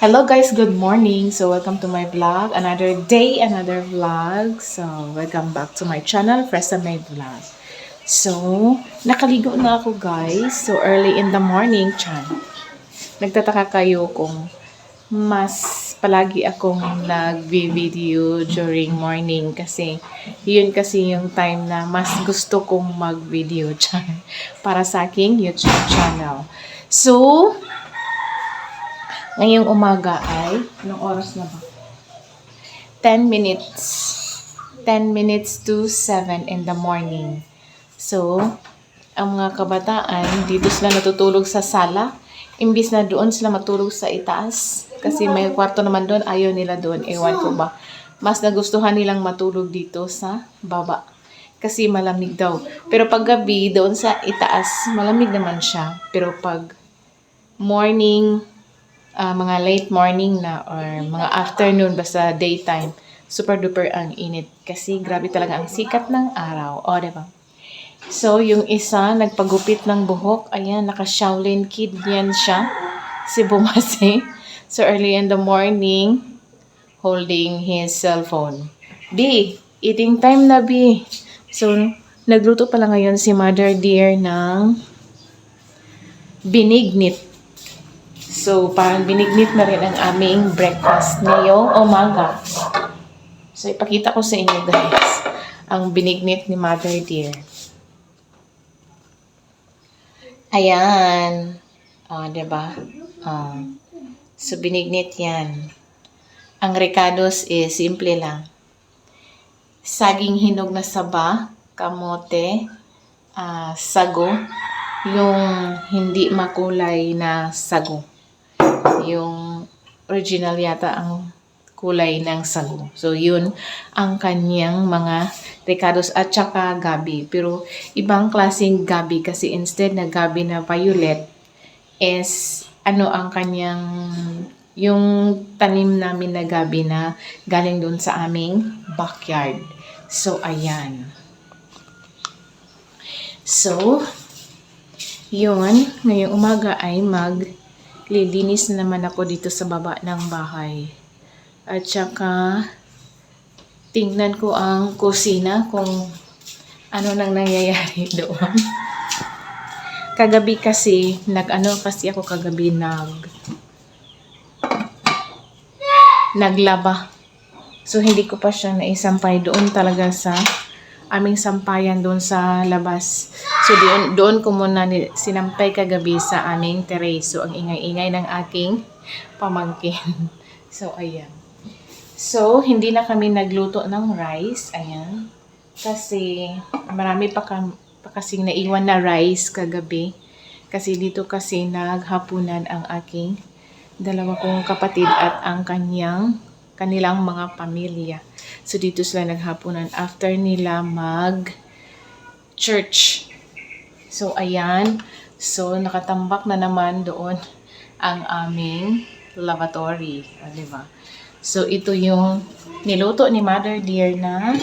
Hello guys, good morning. So welcome to my vlog. Another day, another vlog. So welcome back to my channel, Fresa May Vlog. So, nakaligo na ako guys. So early in the morning, chan. Nagtataka kayo kung mas palagi akong nag-video during morning kasi yun kasi yung time na mas gusto kong mag-video chan para sa aking YouTube channel. So, ngayong umaga ay, anong oras na ba? 10 minutes. 10 minutes to 7 in the morning. So, ang mga kabataan, dito sila natutulog sa sala. Imbis na doon sila matulog sa itaas. Kasi may kwarto naman doon, ayaw nila doon. Ewan ko ba. Mas nagustuhan nilang matulog dito sa baba. Kasi malamig daw. Pero pag gabi, doon sa itaas, malamig naman siya. Pero pag morning, mga late morning na or mga afternoon, basta daytime, super duper ang init. Kasi grabe talaga ang sikat ng araw. O, diba? So, yung isa, nagpagupit ng buhok. Ayan, naka-Shaolin kid yan siya. Si Bumase. So, early in the morning, holding his cellphone. B, eating time na, B. So, nagluto pala ngayon si Mother Dear ng binignit. So, parang binignit na rin ang aming breakfast ngayong umaga. So, ipakita ko sa inyo guys, ang binignit ni Mother Dear. Ayan. Diba? So, binignit yan. Ang recados is simple lang. Saging hinog na saba, kamote, sago, yung hindi makulay na sago. Yung original yata ang kulay ng sago. So, yun ang kanyang mga recados at saka gabi. Pero, ibang klaseng gabi kasi instead na gabi na violet is, ang kanyang, yung tanim namin na gabi na galing doon sa aming backyard. So, ayan. So, yun, ngayong umaga ay maglilinis na naman ako dito sa baba ng bahay. At saka, tingnan ko ang kusina kung ano nang nangyayari doon. Kagabi kasi, kasi ako kagabi naglaba. So, hindi ko pa siya naisampay doon talaga sa aming sampayan doon sa labas. So, doon ko muna sinampay kagabi sa aming terrace. So, ang ingay-ingay ng aking pamangkin. So, ayan. So, hindi na kami nagluto ng rice. Ayan. Kasi, marami pa kasing naiwan na rice kagabi. Kasi dito kasi naghapunan ang aking dalawa kong kapatid at ang kanilang mga pamilya. So, dito sila naghapunan after nila mag-church. So, ayan. So, nakatambak na naman doon ang aming lavatory. Diba? So, ito yung niluto ni Mother Dear na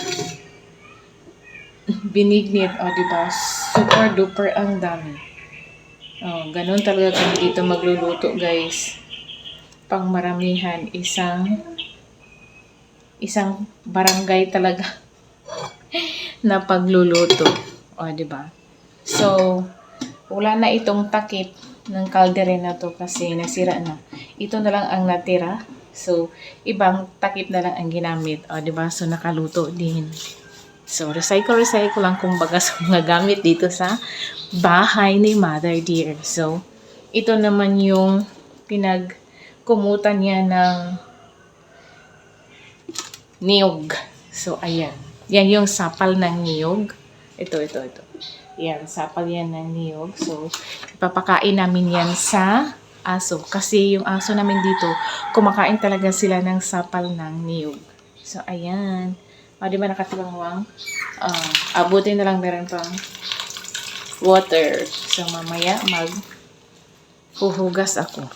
binignit. Diba? Super duper ang dami. Ganun talaga kami dito magluluto, guys. Pang maramihan, isang barangay talaga na pagluluto. Diba? So, wala na itong takip ng kaldero na to kasi nasira na. Ito na lang ang natira. So, ibang takip na lang ang ginamit. Diba? So, nakaluto din. So, recycle lang kumbaga sa mga gamit dito sa bahay ni Mother Dear. So, ito naman yung pinagkumutan niya ng niyog. So, ayan. Yan yung sapal ng niyog. Ito. Yan, sapal yan ng niyog. So, ipapakain namin yan sa aso. Kasi yung aso namin dito, kumakain talaga sila ng sapal ng niyog. So, ayan. Di ba nakatiwangwang? Abutin na lang meron pang water. So, mamaya maghuhugas ako.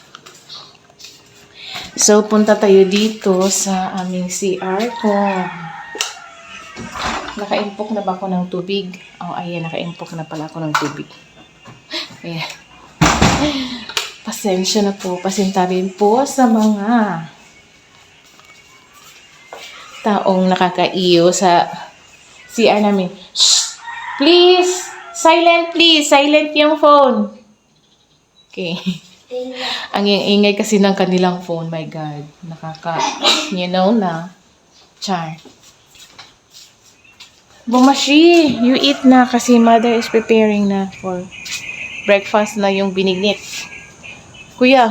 So, punta tayo dito sa aming CR ko. Nakaimpok na ba ako ng tubig? Ayan, nakaimpok na pala ako ng tubig. Ayan. Pasensya na po, pasintabi po sa mga taong nakakaiyo sa CR namin. Shh! Please! Silent please! Silent yung phone! Okay. Ang ingay kasi ng kanilang phone, my God. You know na. Char. Bumashi! You eat na kasi mother is preparing na for breakfast na yung binignit. Kuya,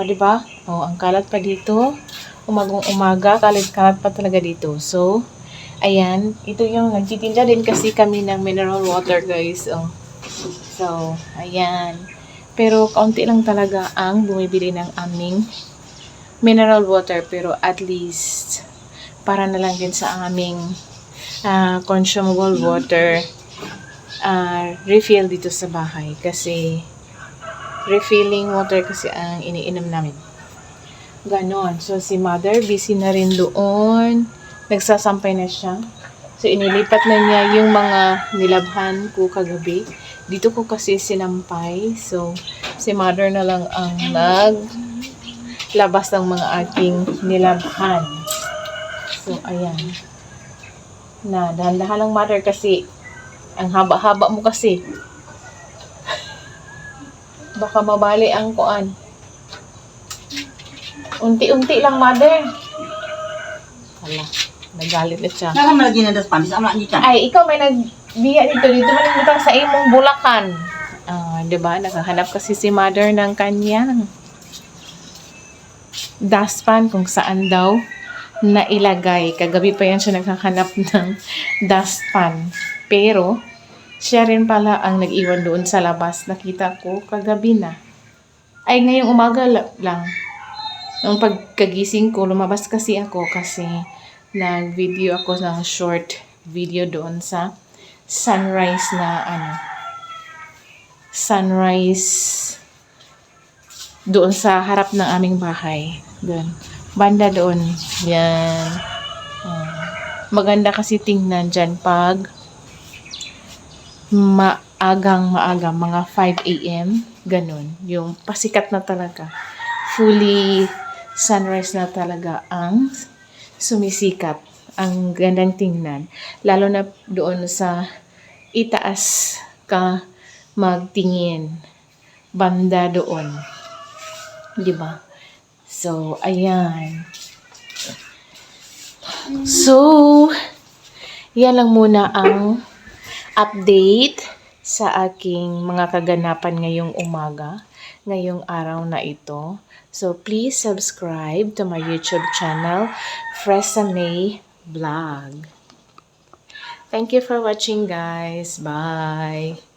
diba? Ang kalat pa dito. Umaga, kalat pa talaga dito. So, ayan. Ito yung nagtitinda din kasi kami ng mineral water, guys. So, ayan. Pero, kaunti lang talaga ang bumibili ng aming mineral water. Pero, at least, para na lang din sa aming consumable water refill dito sa bahay. Kasi, refilling water kasi ang iniinom namin. Ganon. So, si mother, busy na rin doon. Nagsasampay na siya. So, inilipat na niya yung mga nilabhan ko kagabi. Dito ko kasi sinampay. So, si mother na lang ang naglabas ng mga aking nilabhan. So, ayan. Dahan-dahan lang mother kasi ang haba-haba mo kasi. Baka mabali ang kuan. Unti-unti lang, mother. Hala, nagalit na siya. Naka malagi na das pamis, ama niya. Ay, ikaw may nagbiya dito. Dito man nagmutang sa imong bulakan. Diba? Nakahanap kasi si mother ng kanyang dustpan kung saan daw nailagay. Kagabi pa yan siya naghahanap ng dustpan. Pero, siya rin pala ang nag-iwan doon sa labas. Nakita ko kagabi na. Ay, ngayong umaga lang. Nung pagkagising ko, lumabas kasi ako kasi nag-video ako ng short video doon sa sunrise doon sa harap ng aming bahay. Doon. Banda doon. Yan. Maganda kasi tingnan dyan pag maagang, mga 5 a.m. Ganun. Yung pasikat na talaga. Fully sunrise na talaga ang sumisikat. Ang gandang tingnan. Lalo na doon sa itaas ka magtingin. Banda doon. Diba? So, ayan. So, yan lang muna ang update sa aking mga kaganapan ngayong umaga, ngayong araw na ito. So, please subscribe to my YouTube channel, Fresa May Vlog. Thank you for watching, guys. Bye!